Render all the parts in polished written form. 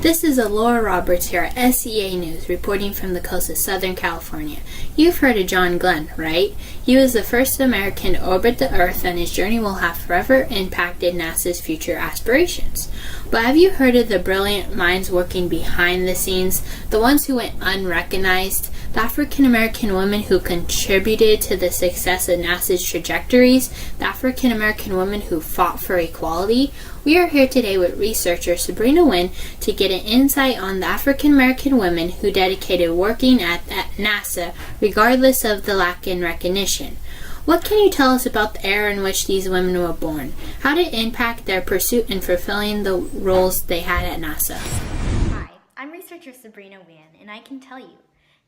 This is Laura Roberts here at S.E.A. News, reporting from the coast of Southern California. You've heard of John Glenn, right? He was the first American to orbit the Earth, and his journey will have forever impacted NASA's future aspirations. But have you heard of the brilliant minds working behind the scenes, the ones who went unrecognized, the African-American women who contributed to the success of NASA's trajectories, the African-American women who fought for equality? We are here today with researcher Sabrina Wynn to get an insight on the African-American women who dedicated working at NASA regardless of the lack in recognition. What can you tell us about the era in which these women were born? How did it impact their pursuit in fulfilling the roles they had at NASA? Hi, I'm researcher Sabrina Wynn, and I can tell you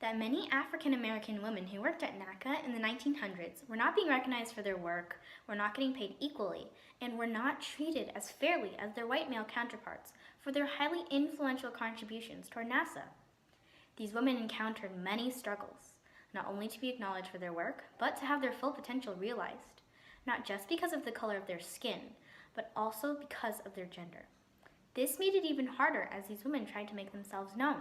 that many African-American women who worked at NACA in the 1900s were not being recognized for their work, were not getting paid equally, and were not treated as fairly as their white male counterparts for their highly influential contributions toward NASA. These women encountered many struggles, not only to be acknowledged for their work, but to have their full potential realized, not just because of the color of their skin, but also because of their gender. This made it even harder as these women tried to make themselves known.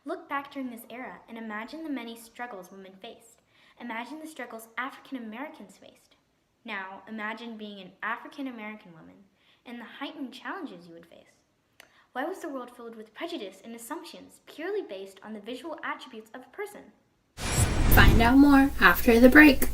Look back during this era and imagine the many struggles women faced. Imagine the struggles African Americans faced. Now, imagine being an African American woman and the heightened challenges you would face. Why was the world filled with prejudice and assumptions purely based on the visual attributes of a person? Find out more after the break.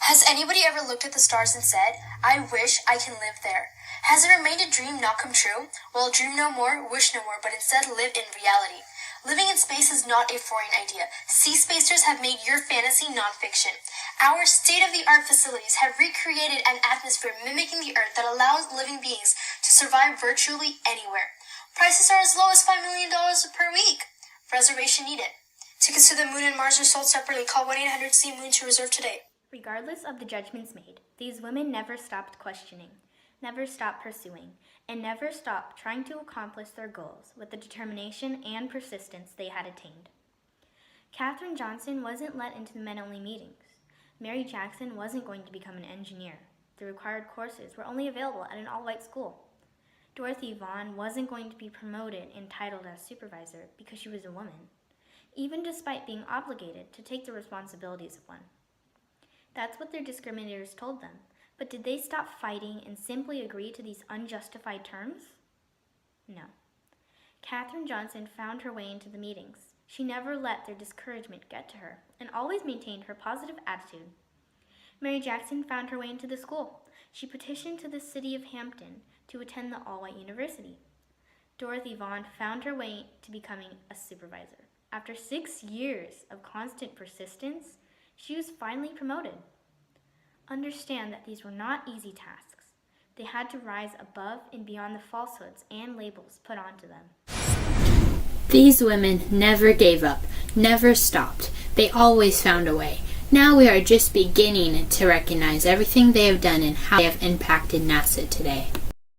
Has anybody ever looked at the stars and said, "I wish I can live there"? Has it remained a dream not come true? Well, dream no more, wish no more, but instead live in reality. Living in space is not a foreign idea. Sea Spacers have made your fantasy nonfiction. Our state-of-the-art facilities have recreated an atmosphere mimicking the Earth that allows living beings to survive virtually anywhere. Prices are as low as $5 million per week. Reservation needed. Tickets to the Moon and Mars are sold separately. Call 1-800-SEA-MOON to reserve today. Regardless of the judgments made, these women never stopped questioning, never stopped pursuing, and never stopped trying to accomplish their goals with the determination and persistence they had attained. Katherine Johnson wasn't let into the men-only meetings. Mary Jackson wasn't going to become an engineer. The required courses were only available at an all-white school. Dorothy Vaughan wasn't going to be promoted and titled as supervisor because she was a woman, even despite being obligated to take the responsibilities of one. That's what their discriminators told them. But did they stop fighting and simply agree to these unjustified terms? No. Katherine Johnson found her way into the meetings. She never let their discouragement get to her and always maintained her positive attitude. Mary Jackson found her way into the school. She petitioned to the city of Hampton to attend the all-white university. Dorothy Vaughan found her way to becoming a supervisor. After 6 years of constant persistence, she was finally promoted. Understand that these were not easy tasks. They had to rise above and beyond the falsehoods and labels put onto them. These women never gave up, never stopped. They always found a way. Now we are just beginning to recognize everything they have done and how they have impacted NASA today.